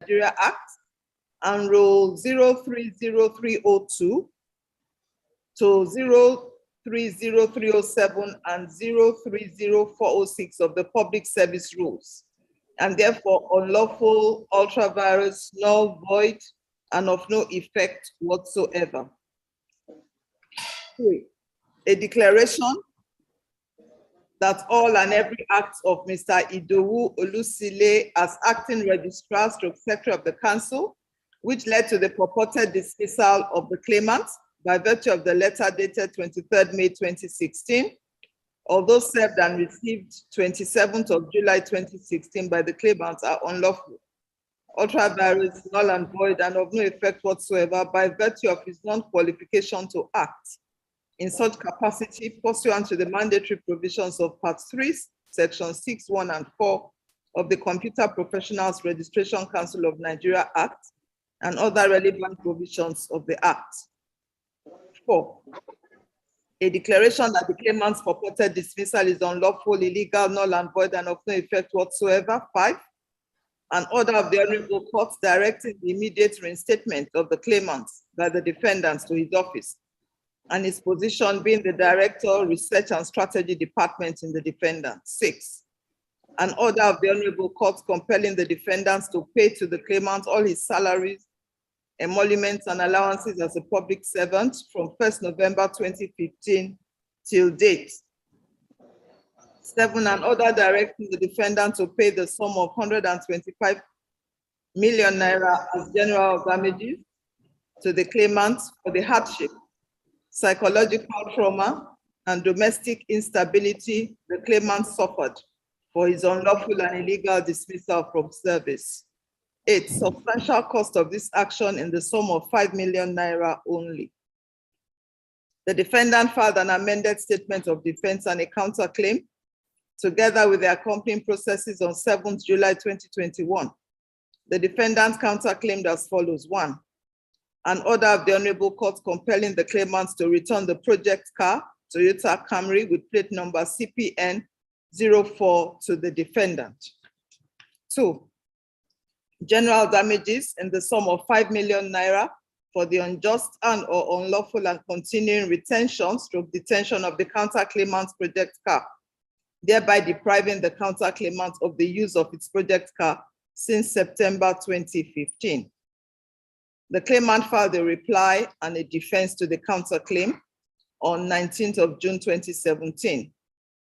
Nigeria Act and Rule 030302 to 030307 and 030406 of the Public Service Rules, and therefore unlawful, ultra-virus, null, void, and of no effect whatsoever. 3, a declaration that all and every act of Mr. Idowu Olusile as acting registrar stroke secretary of the council, which led to the purported dismissal of the claimant by virtue of the letter dated 23rd May 2016, although served and received 27th of July 2016 by the claimant, are unlawful, ultra-virus, null and void, and of no effect whatsoever by virtue of his non-qualification to act in such capacity pursuant to the mandatory provisions of Part 3, Section 6, 1, and 4 of the Computer Professionals Registration Council of Nigeria Act and other relevant provisions of the Act. 4, a declaration that the claimant's purported dismissal is unlawful, illegal, null and void, and of no effect whatsoever. 5, an order of the Honorable Court directing the immediate reinstatement of the claimant by the defendants to his office and his position being the Director, Research and Strategy Department in the defendant. 6, an order of the Honorable Court compelling the defendants to pay to the claimant all his salaries, emoluments, and allowances as a public servant from 1st November 2015 till date. 7, an order directing the defendant to pay the sum of 125 million naira as general damages to the claimant for the hardship, psychological trauma, and domestic instability the claimant suffered for his unlawful and illegal dismissal from service. 8, substantial cost of this action in the sum of 5 million naira only. The defendant filed an amended statement of defense and a counterclaim together with the accompanying processes on 7th July 2021. The defendant counterclaimed as follows. 1, an order of the Honorable Court compelling the claimants to return the project car, Toyota Camry, with plate number CPN 04 to the defendant. 2, general damages in the sum of 5 million naira for the unjust and or unlawful and continuing retention stroke detention of the counterclaimant's project car, thereby depriving the counterclaimant of the use of its project car since September 2015. The claimant filed a reply and a defense to the counterclaim on 19th of June 2017.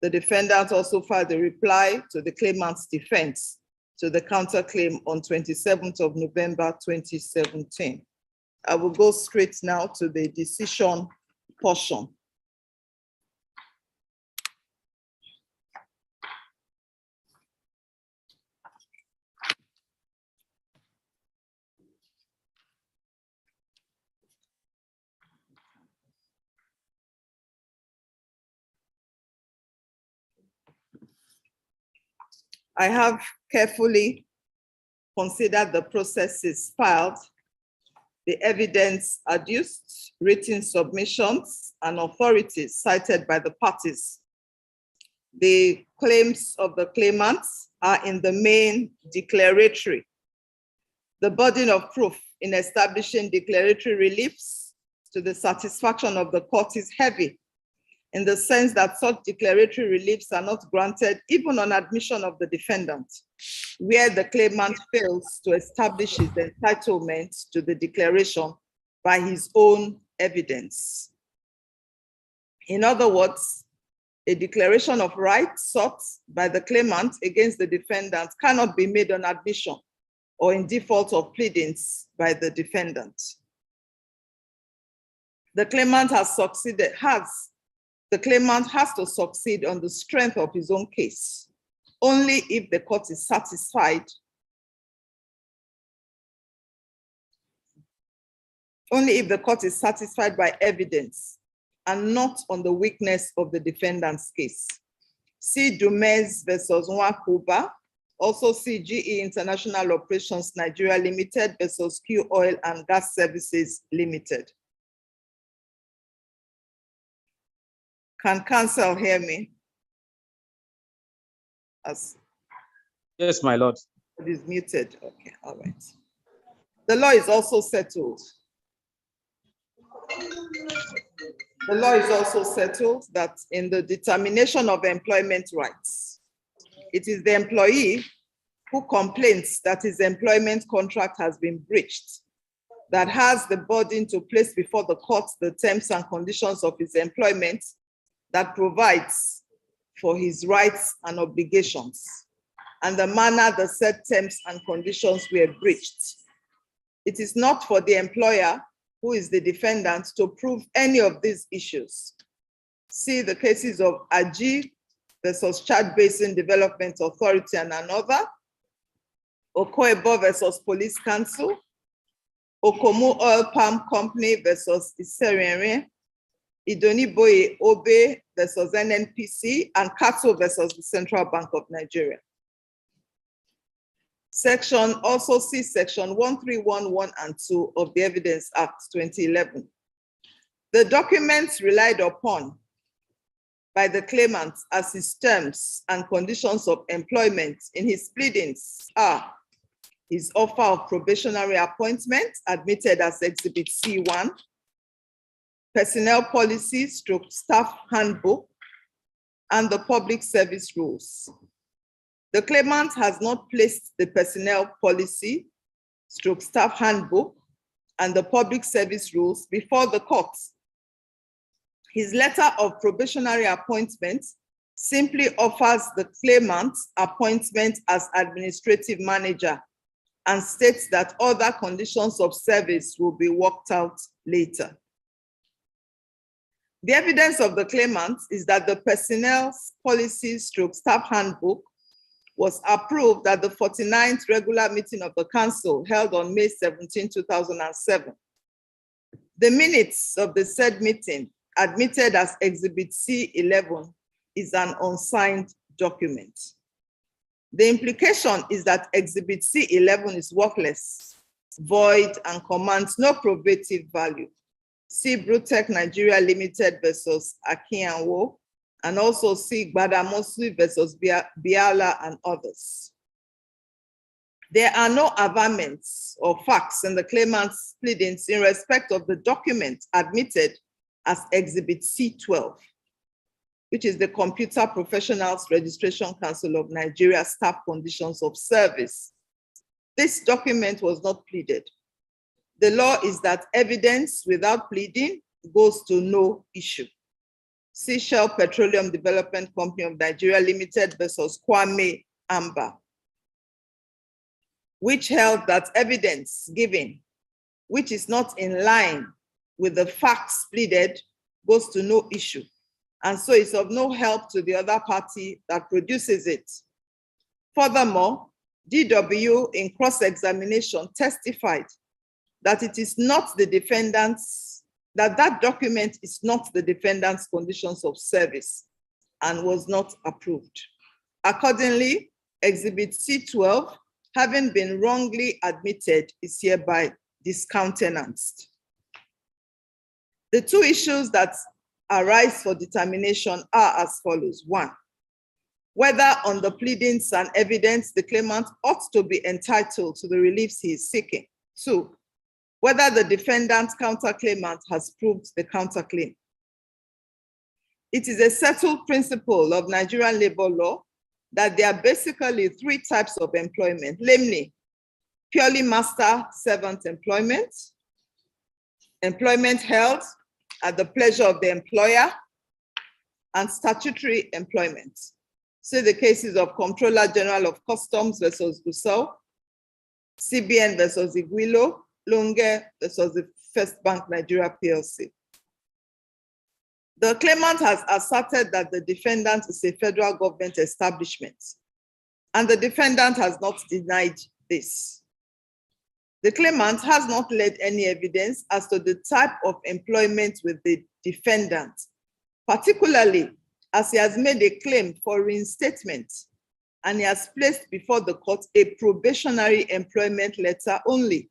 The defendant also filed a reply to the claimant's defense to the counterclaim on 27th of November 2017. I will go straight now to the decision portion. I have carefully considered the processes filed, the evidence adduced, written submissions, and authorities cited by the parties. The claims of the claimants are in the main declaratory. The burden of proof in establishing declaratory reliefs to the satisfaction of the court is heavy, in the sense that such declaratory reliefs are not granted even on admission of the defendant, where the claimant fails to establish his entitlement to the declaration by his own evidence. In other words, a declaration of right sought by the claimant against the defendant cannot be made on admission or in default of pleadings by the defendant. The claimant has to succeed on the strength of his own case, only if the court is satisfied, by evidence and not on the weakness of the defendant's case. See Dumez versus Nwakuba, also see GE International Operations Nigeria Limited versus Q Oil and Gas Services Limited. Can counsel hear me? Yes, my lord. It is muted. Okay, all right. The law is also settled. The law is also settled that in the determination of employment rights, it is the employee who complains that his employment contract has been breached that has the burden to place before the court the terms and conditions of his employment that provides for his rights and obligations and the manner the said terms and conditions were breached. It is not for the employer, who is the defendant, to prove any of these issues. See the cases of Aji versus Chad Basin Development Authority and another, Okoebo versus Police Council, Okomu Oil Palm Company versus Iserienre, Idoniboye Obe versus NNPC, and Kato versus the Central Bank of Nigeria. Also see section 1311 and 2 of the Evidence Act 2011. The documents relied upon by the claimant as his terms and conditions of employment in his pleadings are his offer of probationary appointment admitted as Exhibit C1, personnel policy / staff handbook, and the public service rules. The claimant has not placed the personnel policy / staff handbook and the public service rules before the court. His letter of probationary appointment simply offers the claimant appointment as administrative manager and states that other conditions of service will be worked out later. The evidence of the claimant is that the personnel policy / staff handbook was approved at the 49th regular meeting of the council held on May 17, 2007. The minutes of the said meeting, admitted as Exhibit C11, is an unsigned document. The implication is that Exhibit C11 is worthless, void, and commands no probative value. See Brutech Nigeria Limited versus Akianwo, and also see Gbadamosu versus Biala and others. There are no averments or facts in the claimant's pleadings in respect of the document admitted as Exhibit C12, which is the Computer Professionals Registration Council of Nigeria Staff Conditions of Service. This document was not pleaded. The law is that evidence without pleading goes to no issue. See Shell Petroleum Development Company of Nigeria Limited versus Kwame Amba, which held that evidence given, which is not in line with the facts pleaded, goes to no issue, and so is of no help to the other party that produces it. Furthermore, DW in cross-examination testified that it is not the defendant's, that document is not the defendant's conditions of service and was not approved. Accordingly, Exhibit C12, having been wrongly admitted, is hereby discountenanced. The two issues that arise for determination are as follows. 1, whether on the pleadings and evidence the claimant ought to be entitled to the reliefs he is seeking. 2, whether the defendant's counterclaimant has proved the counterclaim. It is a settled principle of Nigerian labor law that there are basically 3 types of employment, namely purely master-servant employment, employment held at the pleasure of the employer, and statutory employment. See the cases of Comptroller General of Customs versus Gusau, CBN versus Iguilo, Longe versus the First Bank Nigeria PLC. The claimant has asserted that the defendant is a federal government establishment, and the defendant has not denied this. The claimant has not led any evidence as to the type of employment with the defendant, particularly as he has made a claim for reinstatement and he has placed before the court a probationary employment letter only.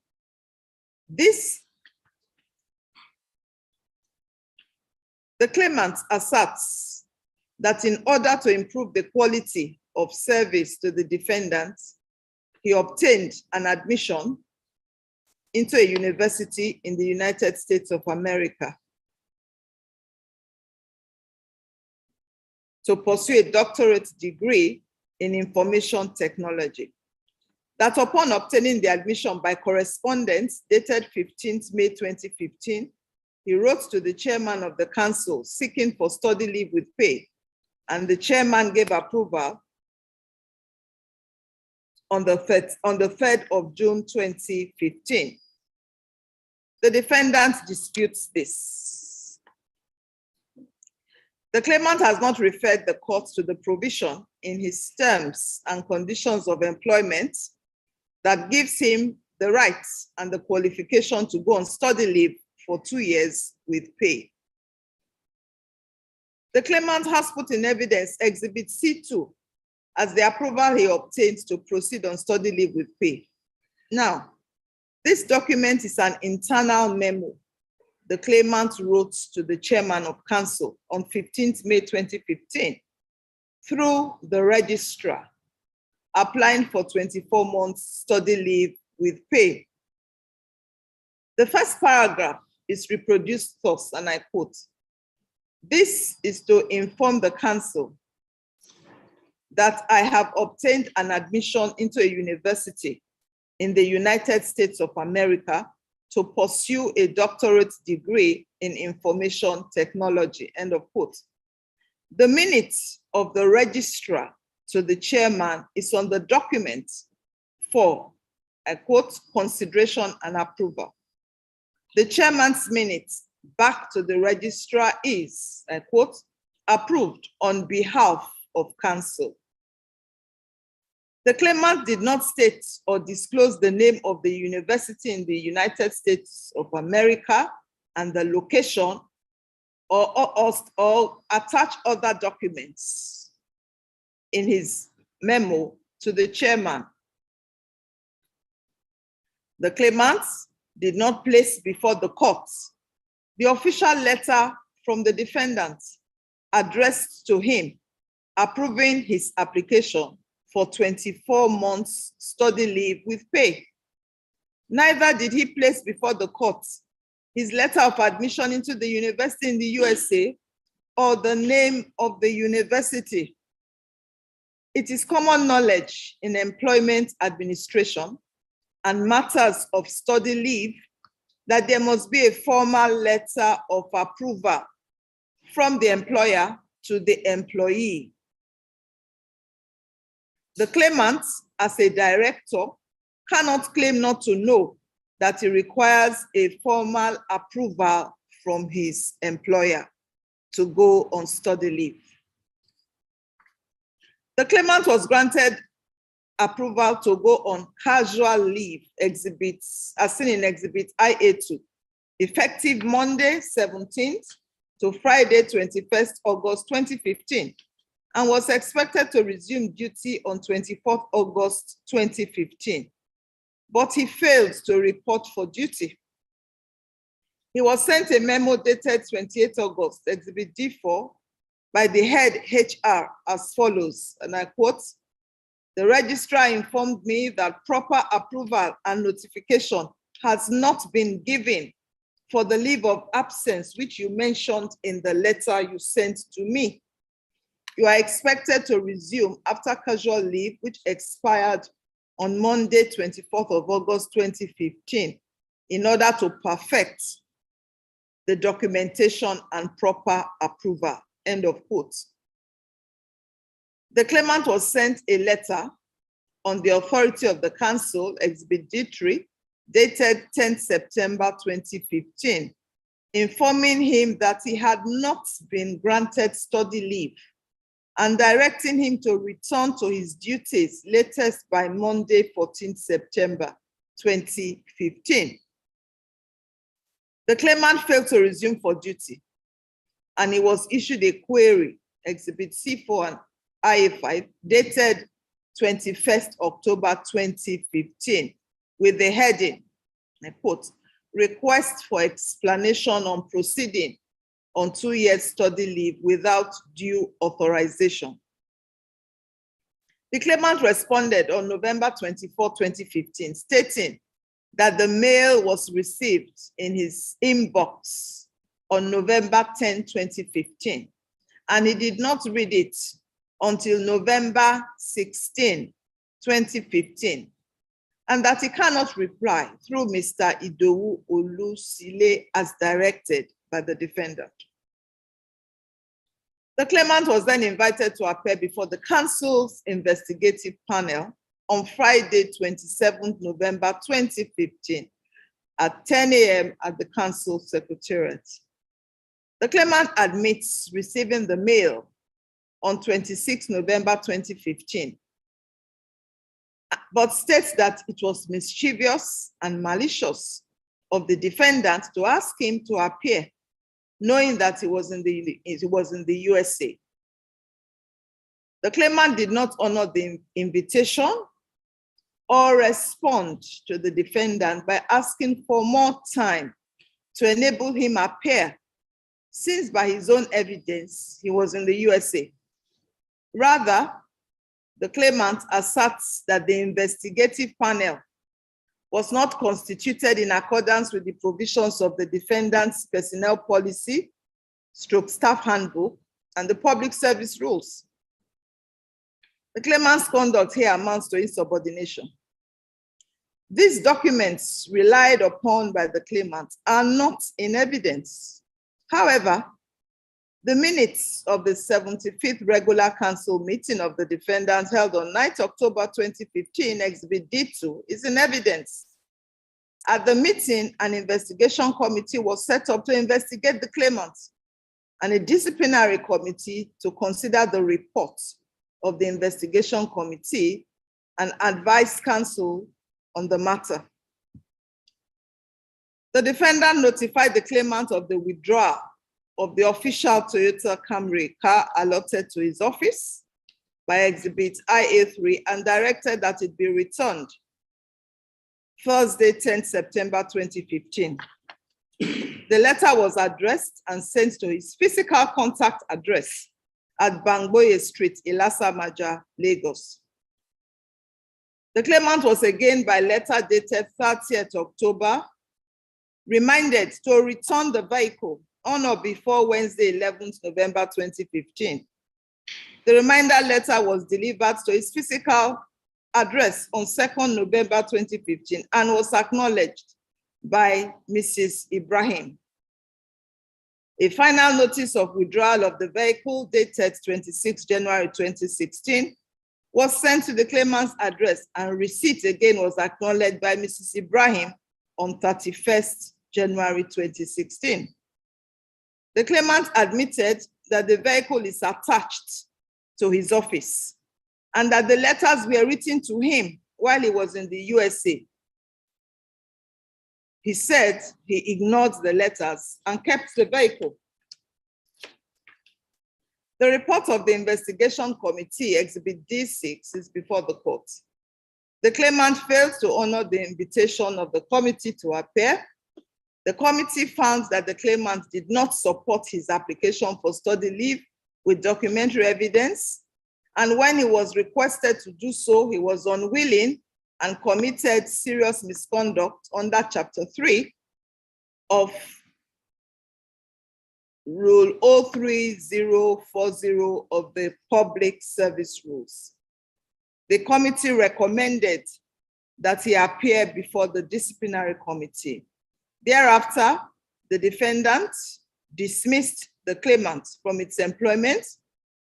The claimant asserts that in order to improve the quality of service to the defendant, he obtained an admission into a university in the United States of America to pursue a doctorate degree in information technology. That upon obtaining the admission by correspondence dated 15th May 2015, he wrote to the chairman of the council seeking for study leave with pay, and the chairman gave approval on the 3rd of June 2015. The defendant disputes this. The claimant has not referred the court to the provision in his terms and conditions of employment that gives him the rights and the qualification to go on study leave for 2 years with pay. The claimant has put in evidence Exhibit C2 as the approval he obtained to proceed on study leave with pay. Now, this document is an internal memo the claimant wrote to the chairman of council on 15th May 2015 through the registrar, applying for 24 months study leave with pay. The first paragraph is reproduced thus, and I quote, "This is to inform the council that I have obtained an admission into a university in the United States of America to pursue a doctorate degree in information technology," end of quote. The minutes of the registrar to the chairman is on the document for, I quote, "consideration and approval." The chairman's minutes back to the registrar is, I quote, "approved on behalf of council." The claimant did not state or disclose the name of the university in the United States of America and the location, or attach other documents in his memo to the chairman. The claimant did not place before the court the official letter from the defendant addressed to him approving his application for 24 months study leave with pay. Neither did he place before the court his letter of admission into the university in the USA or the name of the university. It is common knowledge in employment administration and matters of study leave that there must be a formal letter of approval from the employer to the employee. The claimant, as a director, cannot claim not to know that he requires a formal approval from his employer to go on study leave. The claimant was granted approval to go on casual leave exhibits, as seen in Exhibit IA2, effective Monday 17th to Friday 21st August 2015, and was expected to resume duty on 24th August 2015. But he failed to report for duty. He was sent a memo dated 28th August, Exhibit D4, by the head HR as follows, and I quote, "The registrar informed me that proper approval and notification has not been given for the leave of absence which you mentioned in the letter you sent to me. You are expected to resume after casual leave, which expired on Monday, 24th of August, 2015, in order to perfect the documentation and proper approval," end of quote. The claimant was sent a letter on the authority of the council, Exhibit D3, dated 10th September 2015, informing him that he had not been granted study leave and directing him to return to his duties latest by Monday, 14th September 2015. The claimant failed to resume for duty, and he was issued a query, Exhibit C4 and IA5, dated 21st October 2015, with the heading, I quote, "Request for explanation on proceeding on 2 years study leave without due authorization." The claimant responded on November 24, 2015, stating that the mail was received in his inbox on November 10, 2015, and he did not read it until November 16, 2015, and that he cannot reply through Mr. Idowu Olusile as directed by the defendant. The claimant was then invited to appear before the council's investigative panel on Friday, 27 November 2015 at 10 a.m. at the council secretariat. The claimant admits receiving the mail on 26 November 2015, but states that it was mischievous and malicious of the defendant to ask him to appear, knowing that he was in the USA. The claimant did not honor the invitation or respond to the defendant by asking for more time to enable him appear, since by his own evidence, he was in the USA. Rather, the claimant asserts that the investigative panel was not constituted in accordance with the provisions of the defendant's personnel policy, staff handbook, and the public service rules. The claimant's conduct here amounts to insubordination. These documents relied upon by the claimant are not in evidence. However, the minutes of the 75th regular council meeting of the defendant held on 9th October 2015, Exhibit D2, is in evidence. At the meeting, an investigation committee was set up to investigate the claimant and a disciplinary committee to consider the report of the investigation committee and advise counsel on the matter. The defendant notified the claimant of the withdrawal of the official Toyota Camry car allotted to his office by Exhibit IA3 and directed that it be returned Thursday, 10 September 2015. The letter was addressed and sent to his physical contact address at Bangboye Street, Ilasa Maja, Lagos. The claimant was again by letter dated 30th October reminded to return the vehicle on or before Wednesday, 11th November 2015. The reminder letter was delivered to his physical address on 2nd November 2015 and was acknowledged by Mrs. Ibrahim. A final notice of withdrawal of the vehicle dated 26 January 2016 was sent to the claimant's address, and receipt again was acknowledged by Mrs. Ibrahim on 31st January 2016. The claimant admitted that the vehicle is attached to his office and that the letters were written to him while he was in the USA. He said he ignored the letters and kept the vehicle. The report of the investigation committee, Exhibit D6, is before the court. The claimant failed to honor the invitation of the committee to appear. The committee found that the claimant did not support his application for study leave with documentary evidence, and when he was requested to do so, he was unwilling and committed serious misconduct under Chapter 3 of Rule 03040 of the Public Service Rules. The committee recommended that he appear before the disciplinary committee. Thereafter, the defendant dismissed the claimant from its employment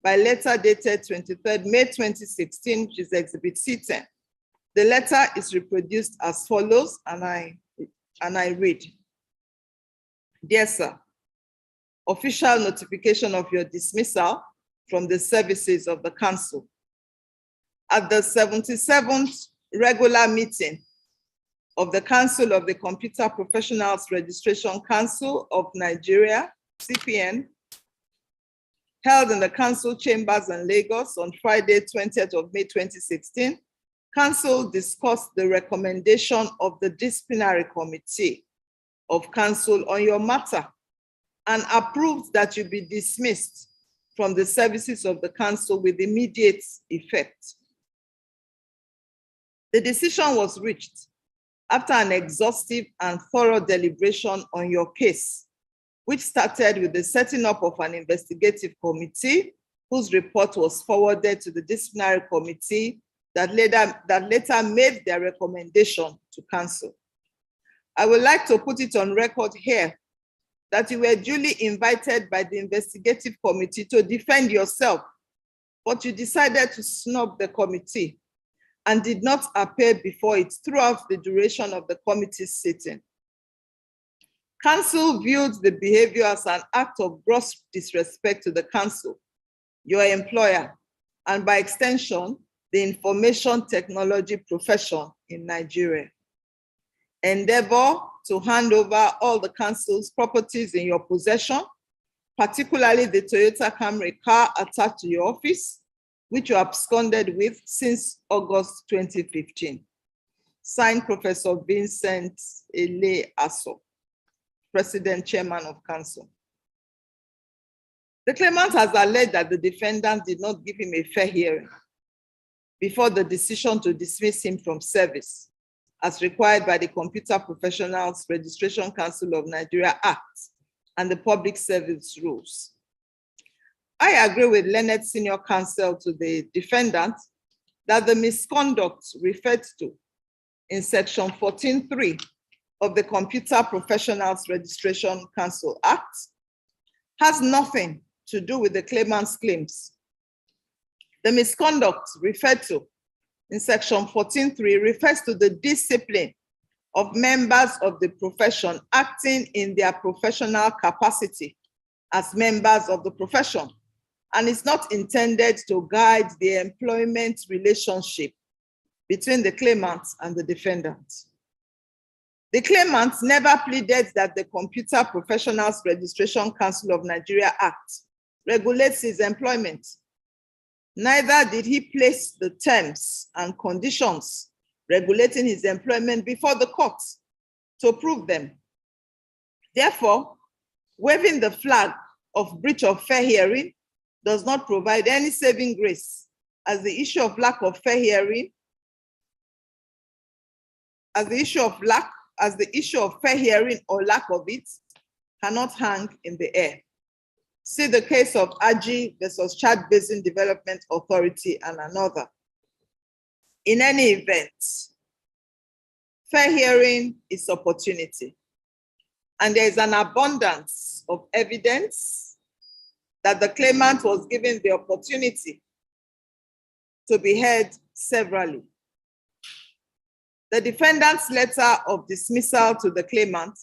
by letter dated 23rd May 2016, which is Exhibit C10. The letter is reproduced as follows, and I read. Dear sir, official notification of your dismissal from the services of the council. At the 77th regular meeting of the Council of the Computer Professionals Registration Council of Nigeria, CPN, held in the council chambers in Lagos on Friday, 20th of May 2016, council discussed the recommendation of the disciplinary committee of council on your matter and approved that you be dismissed from the services of the council with immediate effect. The decision was reached after an exhaustive and thorough deliberation on your case, which started with the setting up of an investigative committee whose report was forwarded to the disciplinary committee that later made their recommendation to council. I would like to put it on record here that you were duly invited by the investigative committee to defend yourself, but you decided to snub the committee and did not appear before it throughout the duration of the committee's sitting. Council viewed the behavior as an act of gross disrespect to the council, your employer, and by extension, the information technology profession in Nigeria. Endeavor to hand over all the council's properties in your possession, particularly the Toyota Camry car attached to your office, which you absconded with since August 2015. Signed, Professor Vincent Ele Aso, President, Chairman of Council. The claimant has alleged that the defendant did not give him a fair hearing before the decision to dismiss him from service, as required by the Computer Professionals Registration Council of Nigeria Act and the Public Service Rules. I agree with learned senior counsel to the defendant that the misconduct referred to in section 14.3 of the Computer Professionals Registration Council Act has nothing to do with the claimant's claims. The misconduct referred to in section 14.3 refers to the discipline of members of the profession acting in their professional capacity as members of the profession, and is not intended to guide the employment relationship between the claimant and the defendant. The claimant never pleaded that the Computer Professionals Registration Council of Nigeria Act regulates his employment. Neither did he place the terms and conditions regulating his employment before the court to prove them. Therefore, waving the flag of breach of fair hearing does not provide any saving grace, as the issue of fair hearing or lack of it cannot hang in the air. See the case of Aji versus Chad Basin Development Authority and another. In any event, fair hearing is opportunity, and there is an abundance of evidence that the claimant was given the opportunity to be heard severally. The defendant's letter of dismissal to the claimant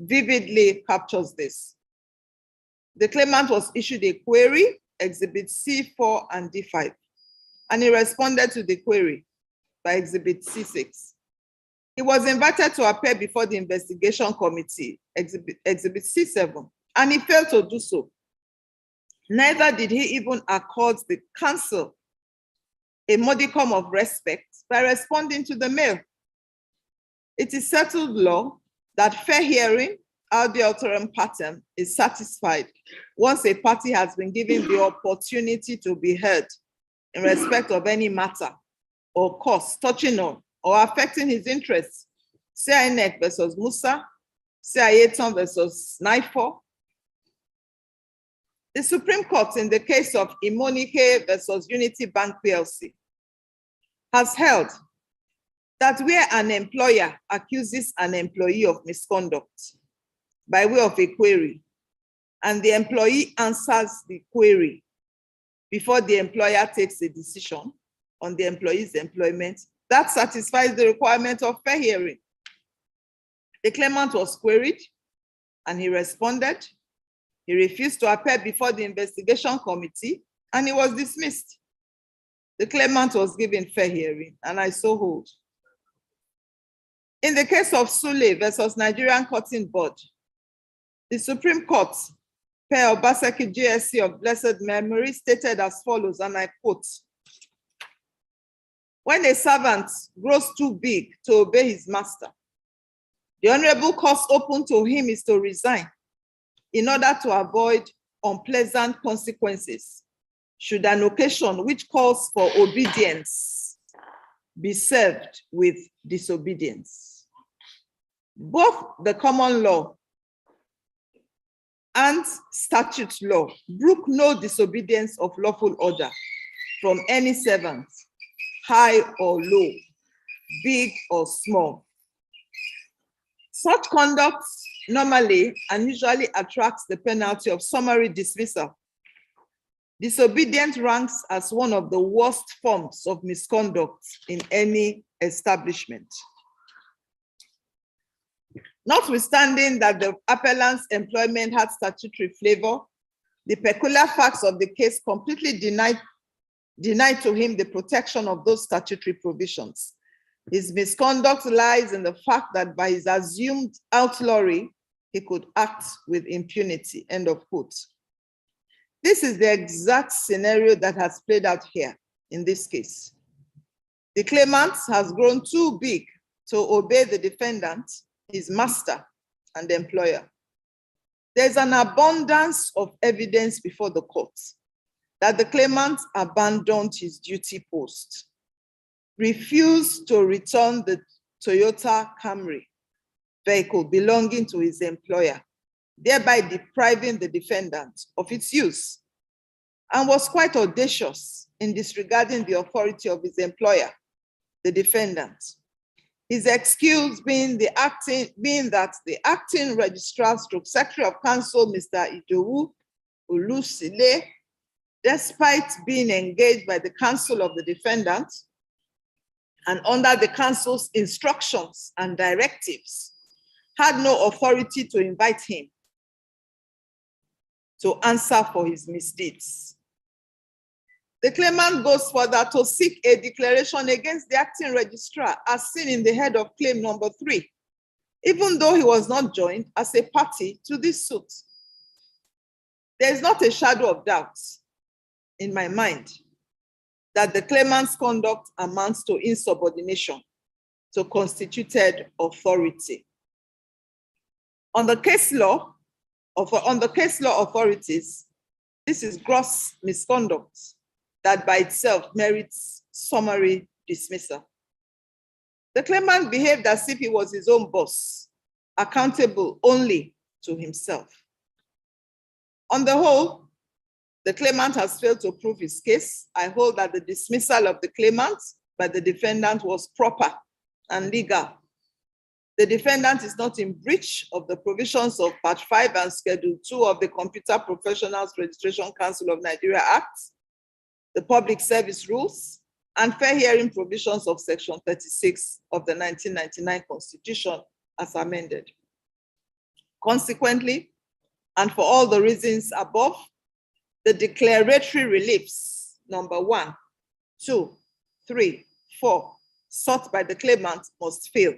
vividly captures this. The claimant was issued a query, Exhibit C4 and D5, and he responded to the query by Exhibit C6. He was invited to appear before the investigation committee, Exhibit C7, and he failed to do so. Neither did he even accord the council a modicum of respect by responding to the mail. It is settled law that fair hearing, ad alteram partem, is satisfied once a party has been given the opportunity to be heard in respect of any matter or cause touching on or affecting his interests. CINEC versus Musa, CIATON versus NIFO. The Supreme Court in the case of Imonike versus Unity Bank PLC has held that where an employer accuses an employee of misconduct by way of a query, and the employee answers the query before the employer takes a decision on the employee's employment, that satisfies the requirement of fair hearing. The claimant was queried and he responded. He refused to appear before the investigation committee and he was dismissed. The claimant was given fair hearing, and I so hold. In the case of Sule versus Nigerian Cotton Board, the Supreme Court, per Obaseki GSC of blessed memory, stated as follows, and I quote, "When a servant grows too big to obey his master, the honorable course open to him is to resign in order to avoid unpleasant consequences should an occasion which calls for obedience be served with disobedience. Both the common law and statute law brook no disobedience of lawful order from any servant, high or low, big or small. Such conduct normally and usually attracts the penalty of summary dismissal. Disobedience ranks as one of the worst forms of misconduct in any establishment. Notwithstanding that the appellant's employment had statutory flavor, the peculiar facts of the case completely denied to him the protection of those statutory provisions. His misconduct lies in the fact that by his assumed outlawry, he could act with impunity, end of quote. This is the exact scenario that has played out here in this case. The claimant has grown too big to obey the defendant, his master and employer. There's an abundance of evidence before the court that the claimant abandoned his duty post, refused to return the Toyota Camry vehicle belonging to his employer, thereby depriving the defendant of its use, and was quite audacious in disregarding the authority of his employer, the defendant. His excuse being that the acting registrar stroke secretary of council, Mr. Idowu Olusile, despite being engaged by the counsel of the defendant and under the council's instructions and directives, had no authority to invite him to answer for his misdeeds. The claimant goes further to seek a declaration against the acting registrar as seen in the head of claim number 3, even though he was not joined as a party to this suit. There is not a shadow of doubt in my mind that the claimant's conduct amounts to insubordination to constituted authority. On the case law authorities, this is gross misconduct that by itself merits summary dismissal. The claimant behaved as if he was his own boss, accountable only to himself. On the whole, the claimant has failed to prove his case. I hold that the dismissal of the claimant by the defendant was proper and legal. The defendant is not in breach of the provisions of Part 5 and Schedule 2 of the Computer Professionals Registration Council of Nigeria Act, the Public Service Rules, and fair hearing provisions of Section 36 of the 1999 Constitution as amended. Consequently, and for all the reasons above, the declaratory reliefs, number 1, 2, 3, 4, sought by the claimant must fail,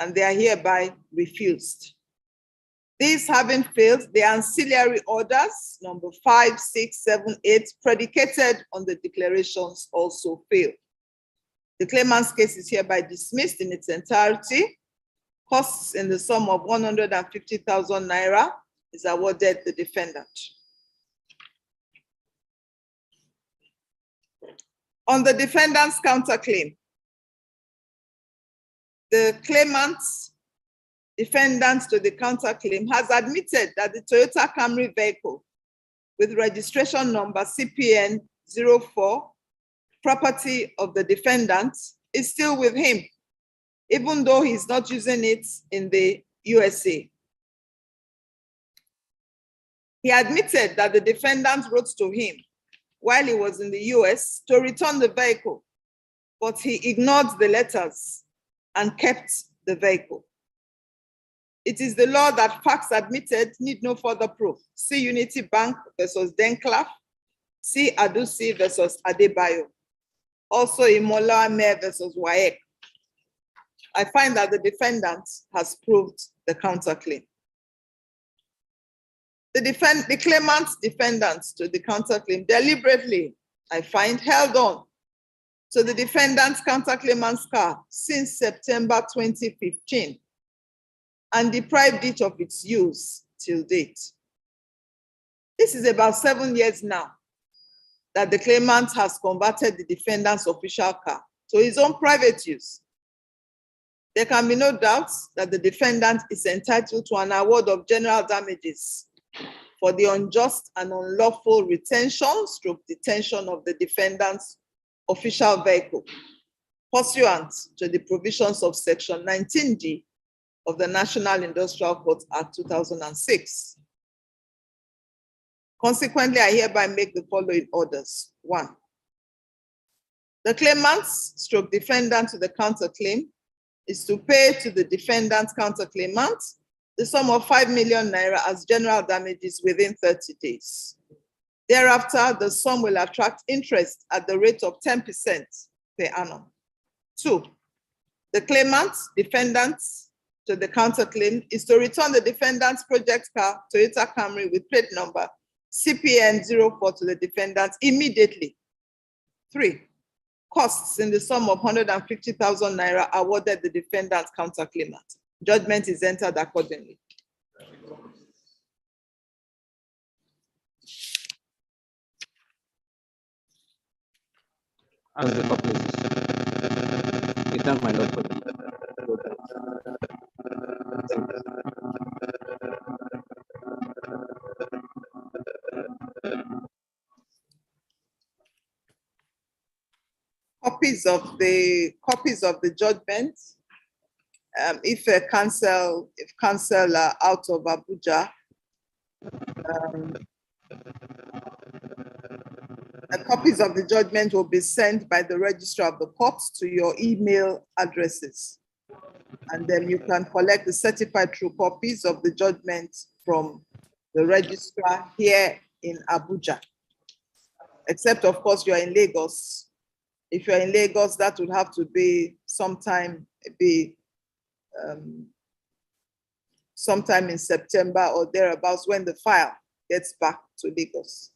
and they are hereby refused. These having failed, the ancillary orders, number 5, 6, 7, 8, predicated on the declarations also fail. The claimant's case is hereby dismissed in its entirety. Costs in the sum of 150,000 naira is awarded the defendant. On the defendant's counterclaim, the claimant's defendant to the counterclaim has admitted that the Toyota Camry vehicle with registration number CPN 04, property of the defendant, is still with him, even though he's not using it in the USA. He admitted that the defendant wrote to him while he was in the US to return the vehicle, but he ignored the letters and kept the vehicle. It is the law that facts admitted need no further proof. See Unity Bank versus Denclaf. See Adusi versus Adebayo. Also Imola Ame versus Waek. I find that the defendant has proved the counterclaim. The claimant's defendants to the counterclaim deliberately, I find, held on to the defendant's counterclaimant's car since September 2015 and deprived it of its use till date. This is about 7 years now that the claimant has converted the defendant's official car to his own private use. There can be no doubt that the defendant is entitled to an award of general damages for the unjust and unlawful retention/detention of the defendant's official vehicle, pursuant to the provisions of Section 19D of the National Industrial Court Act 2006. Consequently, I hereby make the following orders. 1. The claimant/defendant to the counterclaim is to pay to the defendant's counterclaimant the sum of 5 million naira as general damages within 30 days. Thereafter, the sum will attract interest at the rate of 10% per annum. 2. The defendant to the counterclaim is to return the defendant's project car, Toyota Camry, with plate number CPN 04 to the defendant immediately. 3. Costs in the sum of 150,000 naira awarded the defendant's counterclaimant. Judgment is entered accordingly. As the couples, we thank my Lord for the copies of the judgment. If counsel are out of Abuja, copies of the judgment will be sent by the registrar of the court to your email addresses. And then you can collect the certified true copies of the judgment from the registrar here in Abuja. Except, of course, you are in Lagos. If you're in Lagos, that would have to be sometime in September or thereabouts when the file gets back to Lagos.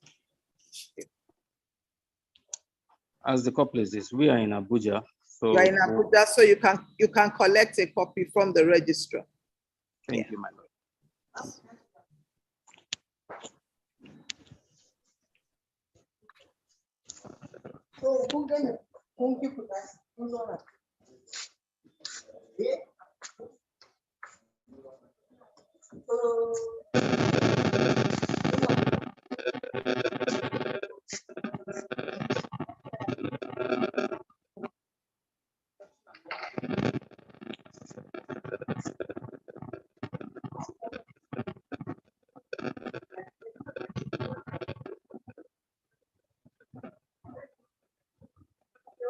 As the couple is this, we are in Abuja. So you are in Abuja, so you can collect a copy from the registrar. Thank you, my Lord.